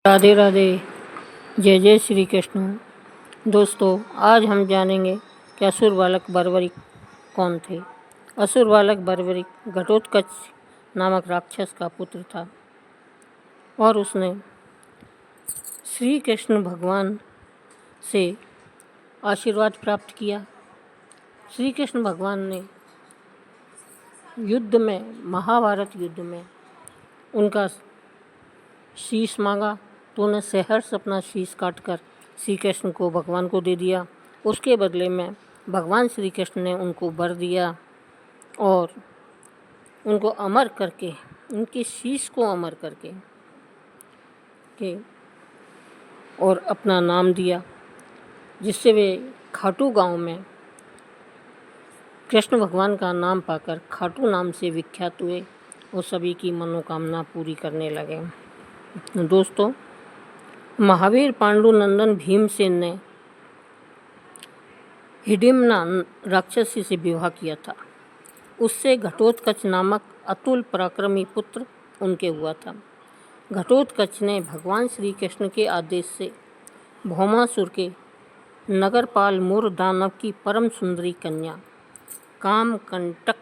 राधे राधे। जय जय श्री कृष्ण। दोस्तों, आज हम जानेंगे कि असुर बालक बर्बरिक कौन थे। असुर बालक बर्बरिक घटोत्कच नामक राक्षस का पुत्र था और उसने श्री कृष्ण भगवान से आशीर्वाद प्राप्त किया। श्री कृष्ण भगवान ने युद्ध में, महाभारत युद्ध में उनका शीश मांगा तो उन्हें सहर्ष अपना शीश काटकर श्री कृष्ण को, भगवान को दे दिया। उसके बदले में भगवान श्री कृष्ण ने उनको वर दिया और उनको अमर करके, उनके शीश को अमर करके और अपना नाम दिया, जिससे वे खाटू गांव में कृष्ण भगवान का नाम पाकर खाटू नाम से विख्यात हुए और सभी की मनोकामना पूरी करने लगे। दोस्तों, महावीर पांडुनंदन भीमसेन ने हिडिम्ना राक्षसी से विवाह किया था। उससे घटोत्कच नामक अतुल पराक्रमी पुत्र उनके हुआ था। घटोत्कच ने भगवान श्री कृष्ण के आदेश से भौमासुर के नगरपाल मुर दानव की परम सुंदरी कन्या कामकंटक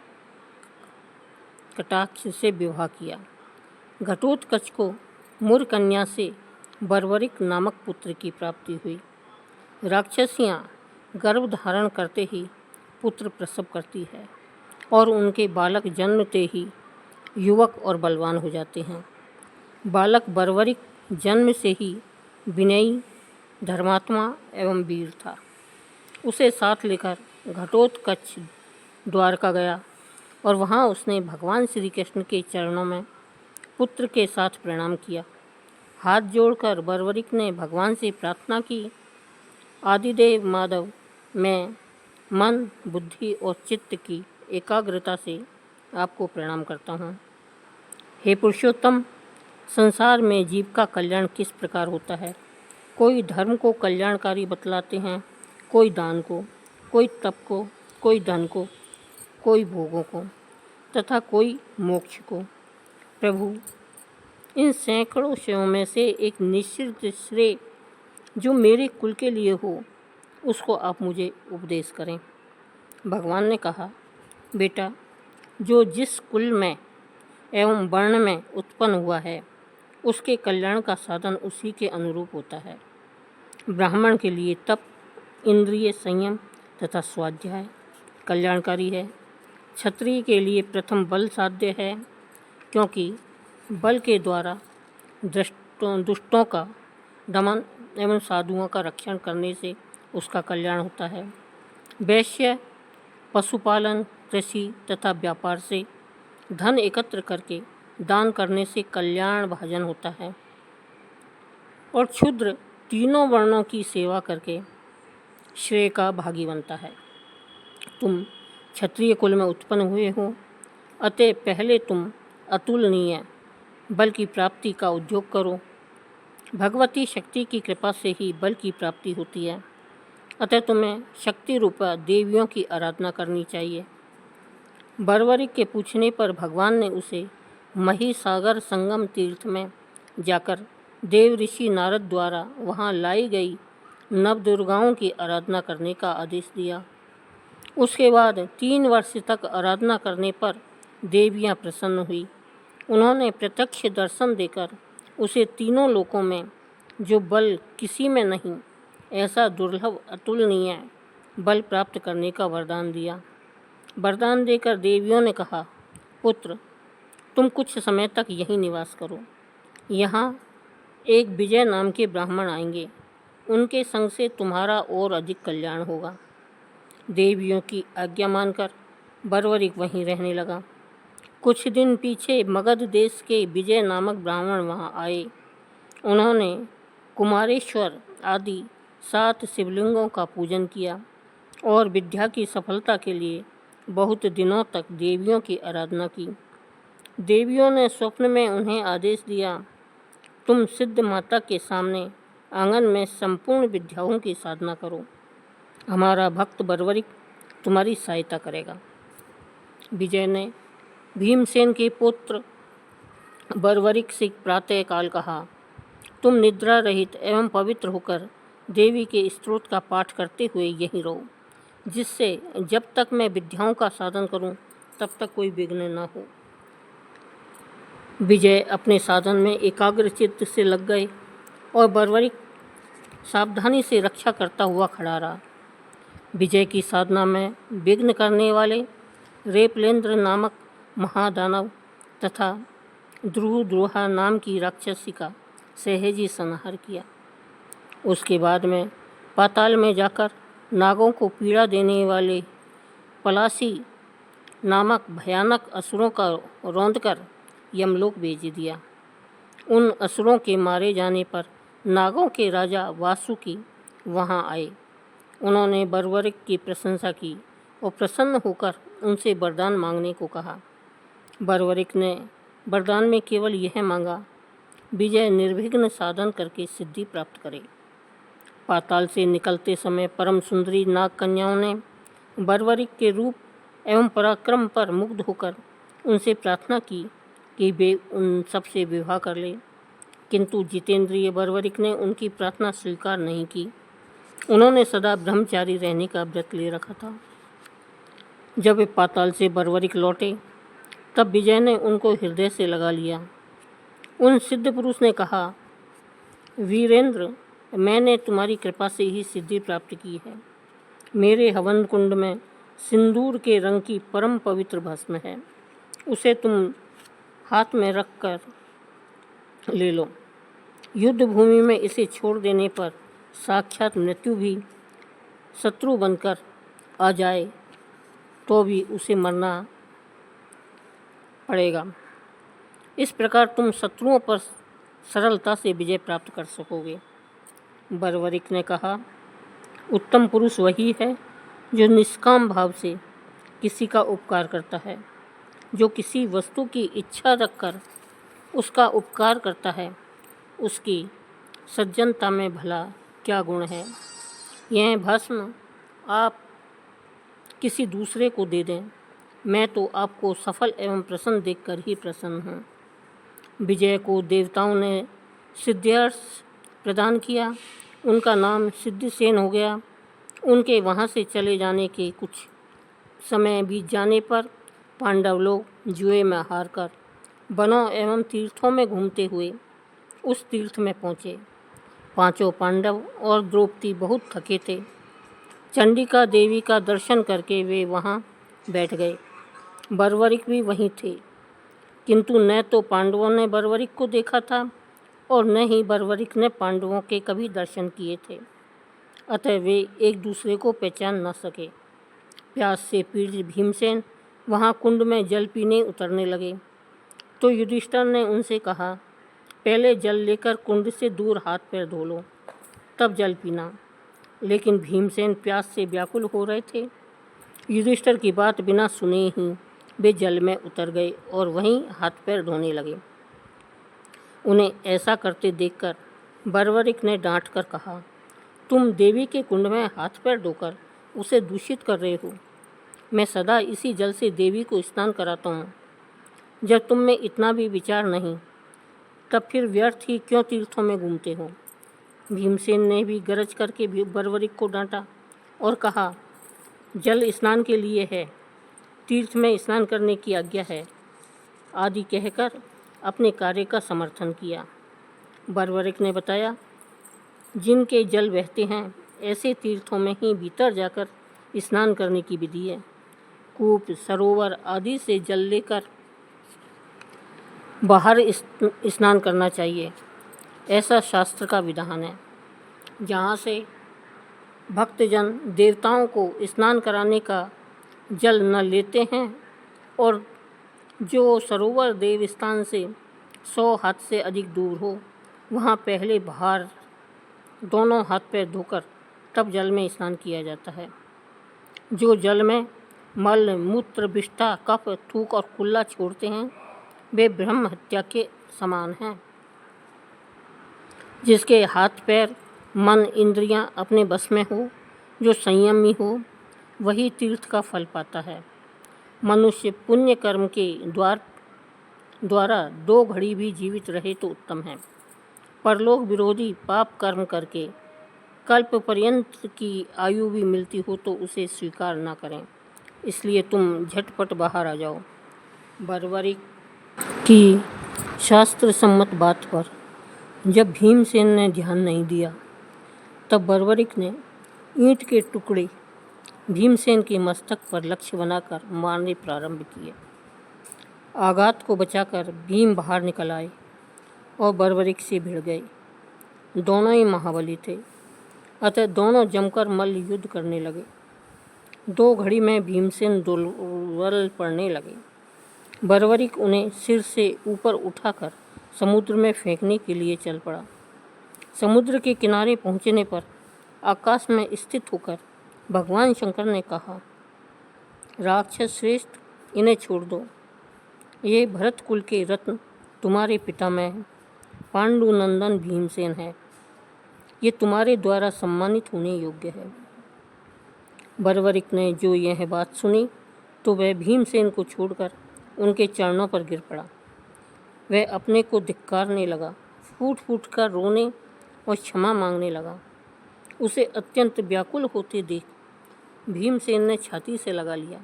कटाक्ष से विवाह किया। घटोत्कच को मुर कन्या से बर्बरिक नामक पुत्र की प्राप्ति हुई। राक्षसियाँ गर्भ धारण करते ही पुत्र प्रसव करती है और उनके बालक जन्मते ही युवक और बलवान हो जाते हैं। बालक बर्बरिक जन्म से ही विनयी, धर्मात्मा एवं वीर था। उसे साथ लेकर घटोत्कच द्वारका गया और वहाँ उसने भगवान श्री कृष्ण के चरणों में पुत्र के साथ प्रणाम किया। हाथ जोड़कर बर्बरिक ने भगवान से प्रार्थना की, आदिदेव माधव, मैं मन, बुद्धि और चित्त की एकाग्रता से आपको प्रणाम करता हूँ। हे पुरुषोत्तम, संसार में जीव का कल्याण किस प्रकार होता है। कोई धर्म को कल्याणकारी बतलाते हैं, कोई दान को, कोई तप को, कोई धन को, कोई भोगों को तथा कोई मोक्ष को। प्रभु, इन सैकड़ों श्रेयों में से एक निश्चित श्रेय जो मेरे कुल के लिए हो, उसको आप मुझे उपदेश करें। भगवान ने कहा, बेटा, जो जिस कुल में एवं वर्ण में उत्पन्न हुआ है, उसके कल्याण का साधन उसी के अनुरूप होता है। ब्राह्मण के लिए तप, इंद्रिय संयम तथा स्वाध्याय कल्याणकारी है। क्षत्रिय के लिए प्रथम बल साध्य है, क्योंकि बल के द्वारा दुष्टों का दमन एवं साधुओं का रक्षण करने से उसका कल्याण होता है। वैश्य पशुपालन, कृषि तथा व्यापार से धन एकत्र करके दान करने से कल्याण भाजन होता है। और क्षुद्र तीनों वर्णों की सेवा करके श्रेय का भागी बनता है। तुम क्षत्रिय कुल में उत्पन्न हुए हो, अतः पहले तुम अतुलनीय बल की प्राप्ति का उद्योग करो। भगवती शक्ति की कृपा से ही बल की प्राप्ति होती है, अतः तुम्हें शक्ति रूपा देवियों की आराधना करनी चाहिए। बर्बरिक के पूछने पर भगवान ने उसे महिसागर संगम तीर्थ में जाकर देव ऋषि नारद द्वारा वहाँ लाई गई नवदुर्गाओं की आराधना करने का आदेश दिया। उसके बाद 3 वर्ष तक आराधना करने पर देवियाँ प्रसन्न हुई। उन्होंने प्रत्यक्ष दर्शन देकर उसे तीनों लोकों में जो बल किसी में नहीं, ऐसा दुर्लभ अतुलनीय बल प्राप्त करने का वरदान दिया। वरदान देकर देवियों ने कहा, पुत्र, तुम कुछ समय तक यहीं निवास करो। यहाँ एक विजय नाम के ब्राह्मण आएंगे, उनके संग से तुम्हारा और अधिक कल्याण होगा। देवियों की आज्ञा मानकर बर्बरिक वहीं रहने लगा। कुछ दिन पीछे मगध देश के विजय नामक ब्राह्मण वहाँ आए। उन्होंने कुमारेश्वर आदि 7 शिवलिंगों का पूजन किया और विद्या की सफलता के लिए बहुत दिनों तक देवियों की आराधना की। देवियों ने स्वप्न में उन्हें आदेश दिया, तुम सिद्ध माता के सामने आंगन में संपूर्ण विद्याओं की साधना करो, हमारा भक्त बर्बरिक तुम्हारी सहायता करेगा। विजय ने भीमसेन के पुत्र बर्बरिक से प्रातःकाल कहा, तुम निद्रा रहित एवं पवित्र होकर देवी के स्तोत्र का पाठ करते हुए यहीं रहो, जिससे जब तक मैं विद्याओं का साधन करूं तब तक कोई विघ्न न हो। विजय अपने साधन में एकाग्र चित्त से लग गए और बर्बरिक सावधानी से रक्षा करता हुआ खड़ा रहा। विजय की साधना में विघ्न करने वाले रेपलेंद्र नामक महादानव तथा द्रुहा नाम की राक्षसी का सहज संहार किया। उसके बाद में पाताल में जाकर नागों को पीड़ा देने वाले पलासी नामक भयानक असुरों का रौंदकर यमलोक भेज दिया। उन असुरों के मारे जाने पर नागों के राजा वासुकी वहां आए। उन्होंने बर्बरिक की प्रशंसा की और प्रसन्न होकर उनसे वरदान मांगने को कहा। बर्बरिक ने वरदान में केवल यह मांगा, विजय निर्विघ्न साधन करके सिद्धि प्राप्त करे। पाताल से निकलते समय परम सुंदरी नाग कन्याओं ने बर्बरिक के रूप एवं पराक्रम पर मुग्ध होकर उनसे प्रार्थना की कि वे उन सबसे विवाह कर ले, किंतु जितेंद्रिय बर्बरिक ने उनकी प्रार्थना स्वीकार नहीं की। उन्होंने सदा ब्रह्मचारी रहने का व्रत ले रखा था। जब वे पाताल से बर्बरिक लौटे तब विजय ने उनको हृदय से लगा लिया। उन सिद्ध पुरुष ने कहा, वीरेंद्र, मैंने तुम्हारी कृपा से ही सिद्धि प्राप्त की है। मेरे हवन कुंड में सिंदूर के रंग की परम पवित्र भस्म है, उसे तुम हाथ में रख कर ले लो। युद्ध भूमि में इसे छोड़ देने पर साक्षात मृत्यु भी शत्रु बनकर आ जाए तो भी उसे मरना पड़ेगा। इस प्रकार तुम शत्रुओं पर सरलता से विजय प्राप्त कर सकोगे। बर्बरिक ने कहा, उत्तम पुरुष वही है जो निष्काम भाव से किसी का उपकार करता है। जो किसी वस्तु की इच्छा रखकर उसका उपकार करता है, उसकी सज्जनता में भला क्या गुण है। यह भस्म आप किसी दूसरे को दे दें, मैं तो आपको सफल एवं प्रसन्न देखकर ही प्रसन्न हूँ। विजय को देवताओं ने सिद्ध्यर्ष प्रदान किया। उनका नाम सिद्धिसेन हो गया। उनके वहाँ से चले जाने के कुछ समय बीत जाने पर पांडव लोग जुए में हारकर वनों एवं तीर्थों में घूमते हुए उस तीर्थ में पहुँचे। पांचों पांडव और द्रौपदी बहुत थके थे। चंडिका देवी का दर्शन करके वे वहाँ बैठ गए। बर्बरिक भी वहीं थे, किंतु न तो पांडवों ने बर्बरिक को देखा था और न ही बर्बरिक ने पांडवों के कभी दर्शन किए थे, अतः वे एक दूसरे को पहचान न सके। प्यास से पीड़ित भीमसेन वहाँ कुंड में जल पीने उतरने लगे तो युधिष्ठिर ने उनसे कहा, पहले जल लेकर कुंड से दूर हाथ पैर धो लो, तब जल पीना। लेकिन भीमसेन प्यास से व्याकुल हो रहे थे। युधिष्ठिर की बात बिना सुने ही वे जल में उतर गए और वहीं हाथ पैर धोने लगे। उन्हें ऐसा करते देखकर बर्बरिक ने डांट कर कहा, तुम देवी के कुंड में हाथ पैर धोकर उसे दूषित कर रहे हो। मैं सदा इसी जल से देवी को स्नान कराता हूँ। जब तुम में इतना भी विचार नहीं, तब फिर व्यर्थ ही क्यों तीर्थों में घूमते हो। भीमसेन ने भी गरज करके बर्बरिक को डांटा और कहा, जल स्नान के लिए है, तीर्थ में स्नान करने की आज्ञा है आदि कहकर अपने कार्य का समर्थन किया। बर्बरिक ने बताया, जिनके जल बहते हैं ऐसे तीर्थों में ही भीतर जाकर स्नान करने की विधि है। कूप, सरोवर आदि से जल लेकर बाहर स्नान करना चाहिए, ऐसा शास्त्र का विधान है। जहाँ से भक्तजन देवताओं को स्नान कराने का जल न लेते हैं और जो सरोवर देव स्थान से 100 हाथ से अधिक दूर हो, वहाँ पहले बाहर दोनों हाथ पैर धोकर तब जल में स्नान किया जाता है। जो जल में मल, मूत्र, विष्ठा, कफ, थूक और कुल्ला छोड़ते हैं, वे ब्रह्म हत्या के समान हैं। जिसके हाथ पैर, मन, इंद्रियां अपने बस में हो, जो संयमी हो, वही तीर्थ का फल पाता है। मनुष्य पुण्य कर्म के द्वारा 2 घड़ी भी जीवित रहे तो उत्तम है। परलोक विरोधी पाप कर्म करके कल्प पर्यंत की आयु भी मिलती हो तो उसे स्वीकार न करें। इसलिए तुम झटपट बाहर आ जाओ। बर्बरिक की शास्त्र सम्मत बात पर जब भीमसेन ने ध्यान नहीं दिया, तब बर्बरिक ने ईंट के टुकड़े भीमसेन के मस्तक पर लक्ष्य बनाकर मारने प्रारंभ किए। आघात को बचाकर भीम बाहर निकल आए और बर्बरिक से भिड़ गए। दोनों ही महाबली थे, अतः दोनों जमकर मल्ल युद्ध करने लगे। 2 घड़ी में भीमसेन दुर्बल पड़ने लगे। बर्बरिक उन्हें सिर से ऊपर उठाकर समुद्र में फेंकने के लिए चल पड़ा। समुद्र के किनारे पहुंचने पर आकाश में स्थित होकर भगवान शंकर ने कहा, राक्षस श्रेष्ठ, इन्हें छोड़ दो। ये भरत कुल के रत्न तुम्हारे पितामह पांडुनंदन भीमसेन है। ये तुम्हारे द्वारा सम्मानित होने योग्य है। बर्बरिक ने जो यह बात सुनी तो वह भीमसेन को छोड़कर उनके चरणों पर गिर पड़ा। वह अपने को धिक्कारने लगा, फूट फूट कर रोने और क्षमा मांगने लगा। उसे अत्यंत व्याकुल होते देख भीमसेन ने छाती से लगा लिया।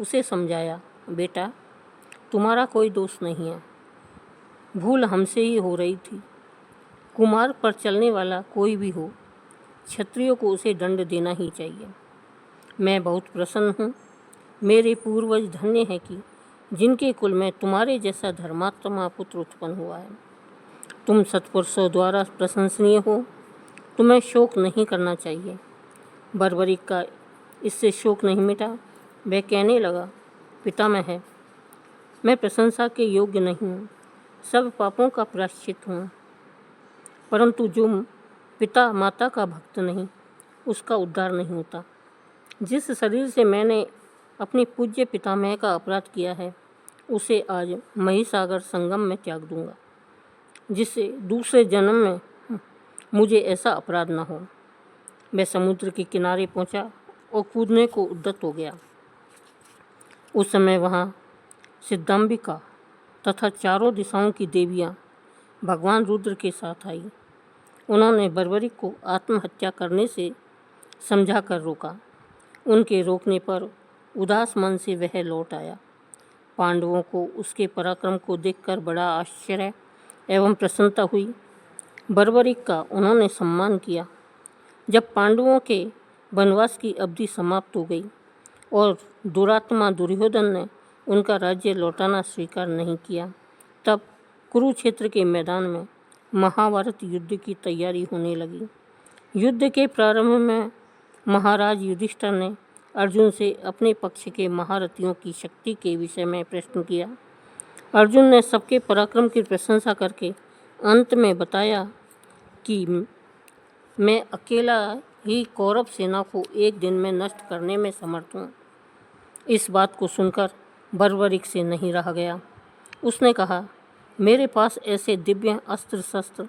उसे समझाया, बेटा, तुम्हारा कोई दोष नहीं है, भूल हमसे ही हो रही थी। कुमार्ग पर चलने वाला कोई भी हो, क्षत्रियों को उसे दंड देना ही चाहिए। मैं बहुत प्रसन्न हूँ। मेरे पूर्वज धन्य हैं कि जिनके कुल में तुम्हारे जैसा धर्मात्मा पुत्र उत्पन्न हुआ है। तुम सत्पुरुषों द्वारा प्रशंसनीय हो, तुम्हें शोक नहीं करना चाहिए। बर्बरिक का इससे शोक नहीं मिटा। वह कहने लगा, पितामह, मैं प्रशंसा के योग्य नहीं हूँ, सब पापों का प्रायश्चित हूँ, परंतु जो पिता माता का भक्त नहीं, उसका उद्धार नहीं होता। जिस शरीर से मैंने अपने पूज्य पितामह का अपराध किया है, उसे आज महिसागर संगम में त्याग दूंगा, जिससे दूसरे जन्म में मुझे ऐसा अपराध न हो। मैं समुद्र के किनारे पहुंचा और कूदने को उद्यत हो गया। उस समय वहां सिद्धांबिका तथा चारों दिशाओं की देवियां भगवान रुद्र के साथ आई। उन्होंने बर्बरिक को आत्महत्या करने से समझा कर रोका। उनके रोकने पर उदास मन से वह लौट आया। पांडवों को उसके पराक्रम को देखकर बड़ा आश्चर्य एवं प्रसन्नता हुई। बर्बरिक का उन्होंने सम्मान किया। जब पांडवों के वनवास की अवधि समाप्त हो गई और दुरात्मा दुर्योधन ने उनका राज्य लौटाना स्वीकार नहीं किया, तब कुरुक्षेत्र के मैदान में महाभारत युद्ध की तैयारी होने लगी। युद्ध के प्रारंभ में महाराज युधिष्ठिर ने अर्जुन से अपने पक्ष के महारथियों की शक्ति के विषय में प्रश्न किया। अर्जुन ने सबके पराक्रम की प्रशंसा करके अंत में बताया कि मैं अकेला ही कौरव सेना को एक दिन में नष्ट करने में समर्थ हूँ। इस बात को सुनकर बर्बरिक से नहीं रहा गया। उसने कहा, मेरे पास ऐसे दिव्य अस्त्र शस्त्र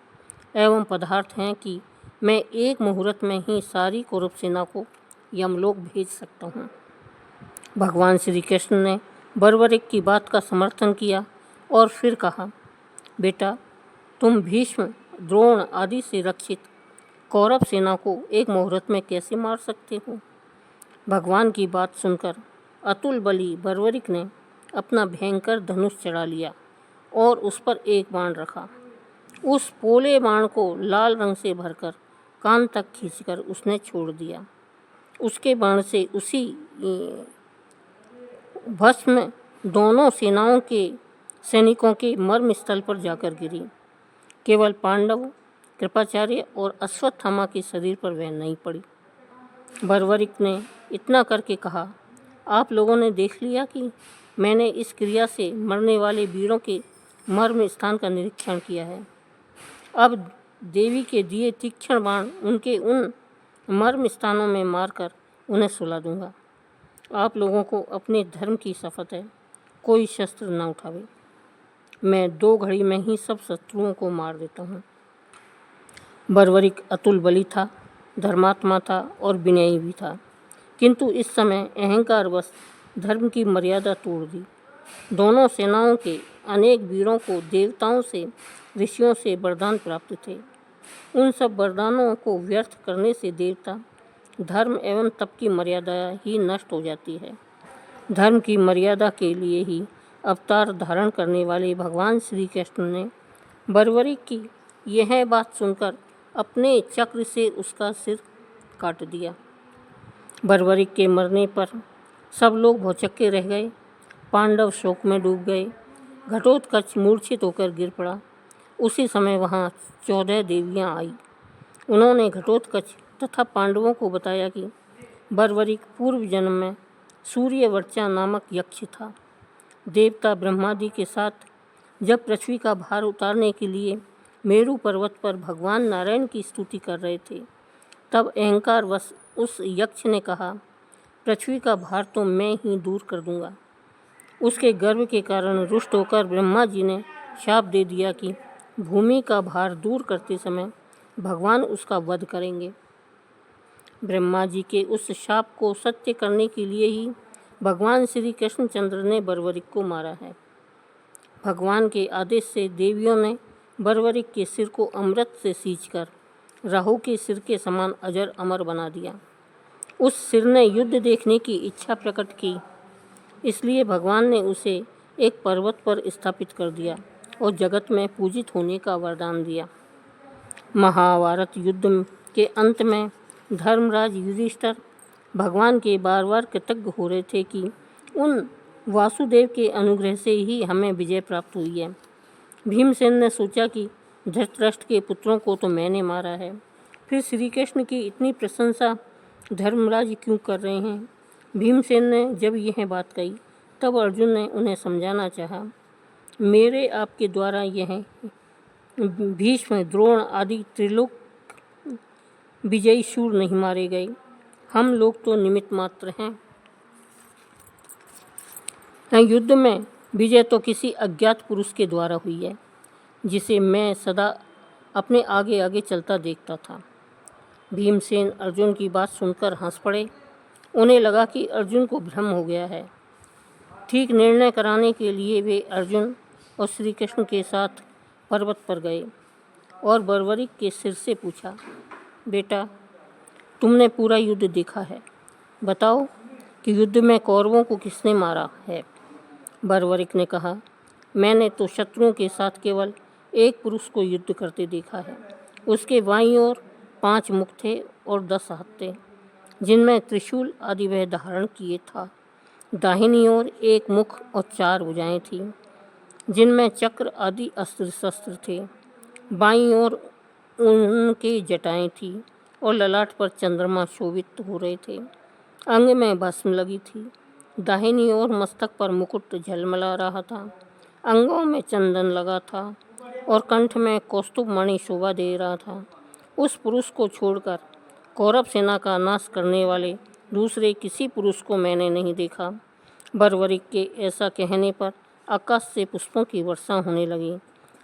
एवं पदार्थ हैं कि मैं एक मुहूर्त में ही सारी कौरव सेना को यमलोक भेज सकता हूँ। भगवान श्री कृष्ण ने बर्बरिक की बात का समर्थन किया और फिर कहा, बेटा, तुम भीष्म, द्रोण आदि से रक्षित कौरव सेना को एक मुहूर्त में कैसे मार सकते हो? भगवान की बात सुनकर अतुल बली बर्बरिक ने अपना भयंकर धनुष चढ़ा लिया और उस पर एक बाण रखा। उस पोले बाण को लाल रंग से भरकर कान तक खींचकर उसने छोड़ दिया। उसके बाण से उसी भस्म दोनों सेनाओं के सैनिकों के मर्म स्थल पर जाकर गिरी। केवल पांडव, कृपाचार्य और अश्वत्थामा के शरीर पर वह नहीं पड़ी। बर्बरिक ने इतना करके कहा, आप लोगों ने देख लिया कि मैंने इस क्रिया से मरने वाले वीरों के मर्म स्थान का निरीक्षण किया है। अब देवी के दिए तीक्ष्ण बाण उनके उन मर्म स्थानों में मारकर उन्हें सुला दूंगा। आप लोगों को अपने धर्म की शपथ है, कोई शस्त्र न उठावे। मैं 2 घड़ी में ही सब शत्रुओं को मार देता हूँ। बर्बरिक अतुल बली था, धर्मात्मा था और विनयी भी था, किंतु इस समय अहंकारवश धर्म की मर्यादा तोड़ दी। दोनों सेनाओं के अनेक वीरों को देवताओं से, ऋषियों से वरदान प्राप्त थे। उन सब वरदानों को व्यर्थ करने से देवता, धर्म एवं तप की मर्यादा ही नष्ट हो जाती है। धर्म की मर्यादा के लिए ही अवतार धारण करने वाले भगवान श्री कृष्ण ने बर्बरीक की यह बात सुनकर अपने चक्र से उसका सिर काट दिया। बर्बरीक के मरने पर सब लोग भौचक्के रह गए। पांडव शोक में डूब गए। घटोत्कच मूर्छित होकर गिर पड़ा। उसी समय वहाँ 14 देवियाँ आई। उन्होंने घटोत्कच तथा पांडवों को बताया कि बर्बरीक पूर्व जन्म में सूर्यवर्चा नामक यक्ष था। देवता ब्रह्मादि के साथ जब पृथ्वी का भार उतारने के लिए मेरु पर्वत पर भगवान नारायण की स्तुति कर रहे थे, तब अहंकारवश उस यक्ष ने कहा, पृथ्वी का भार तो मैं ही दूर कर दूंगा। उसके गर्व के कारण रुष्ट होकर ब्रह्मा जी ने शाप दे दिया कि भूमि का भार दूर करते समय भगवान उसका वध करेंगे। ब्रह्मा जी के उस शाप को सत्य करने के लिए ही भगवान श्री कृष्णचंद्र ने बर्बरीक को मारा है। भगवान के आदेश से देवियों ने बर्बरीक के सिर को अमृत से सींचकर राहु के सिर के समान अजर अमर बना दिया। उस सिर ने युद्ध देखने की इच्छा प्रकट की, इसलिए भगवान ने उसे एक पर्वत पर स्थापित कर दिया और जगत में पूजित होने का वरदान दिया। महाभारत युद्ध के अंत में धर्मराज युधिष्ठिर भगवान के बार बार कृतज्ञ हो रहे थे कि उन वासुदेव के अनुग्रह से ही हमें विजय प्राप्त हुई है। भीमसेन ने सोचा कि धृतराष्ट्र के पुत्रों को तो मैंने मारा है, फिर श्री कृष्ण की इतनी प्रशंसा धर्मराज क्यों कर रहे हैं। भीमसेन ने जब यह बात कही तब अर्जुन ने उन्हें समझाना चाहा, मेरे आपके द्वारा यह भीष्म, द्रोण आदि त्रिलोक विजयी शूर नहीं मारे गए। हम लोग तो निमित्त मात्र हैं। युद्ध में विजय तो किसी अज्ञात पुरुष के द्वारा हुई है, जिसे मैं सदा अपने आगे आगे चलता देखता था। भीमसेन अर्जुन की बात सुनकर हंस पड़े। उन्हें लगा कि अर्जुन को भ्रम हो गया है। ठीक निर्णय कराने के लिए वे अर्जुन और श्री कृष्ण के साथ पर्वत पर गए और बर्बरीक के सिर से पूछा, बेटा, तुमने पूरा युद्ध देखा है, बताओ कि युद्ध में कौरवों को किसने मारा है। बर्बरीक ने कहा, मैंने तो शत्रुओं के साथ केवल एक पुरुष को युद्ध करते देखा है। उसके बाईं ओर 5 मुख थे और 10 हाथ थे, जिनमें त्रिशूल आदि वह धारण किए था। दाहिनी ओर 1 मुख और 4 भुजाएं थीं, जिनमें चक्र आदि अस्त्र शस्त्र थे। बाईं ओर उनके जटाएं थीं और ललाट पर चंद्रमा शोभित हो रहे थे। अंग में भस्म लगी थी। दाहिनी ओर मस्तक पर मुकुट झलमला रहा था। अंगों में चंदन लगा था और कंठ में कौस्तुभ मणि शोभा दे रहा था। उस पुरुष को छोड़कर कौरव सेना का नाश करने वाले दूसरे किसी पुरुष को मैंने नहीं देखा। बर्बरीक के ऐसा कहने पर आकाश से पुष्पों की वर्षा होने लगी।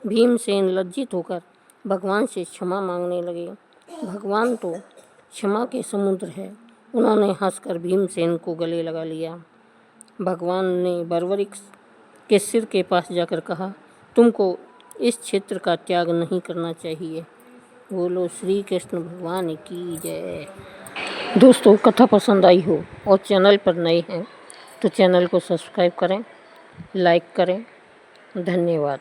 भीमसेन लज्जित होकर भगवान से क्षमा मांगने लगे। भगवान तो क्षमा के समुद्र है। उन्होंने हंसकर भीमसेन को गले लगा लिया। भगवान ने बर्बरीक के सिर के पास जाकर कहा, तुमको इस क्षेत्र का त्याग नहीं करना चाहिए। बोलो श्री कृष्ण भगवान की जय। दोस्तों, कथा पसंद आई हो और चैनल पर नए हैं तो चैनल को सब्सक्राइब करें, लाइक करें। धन्यवाद।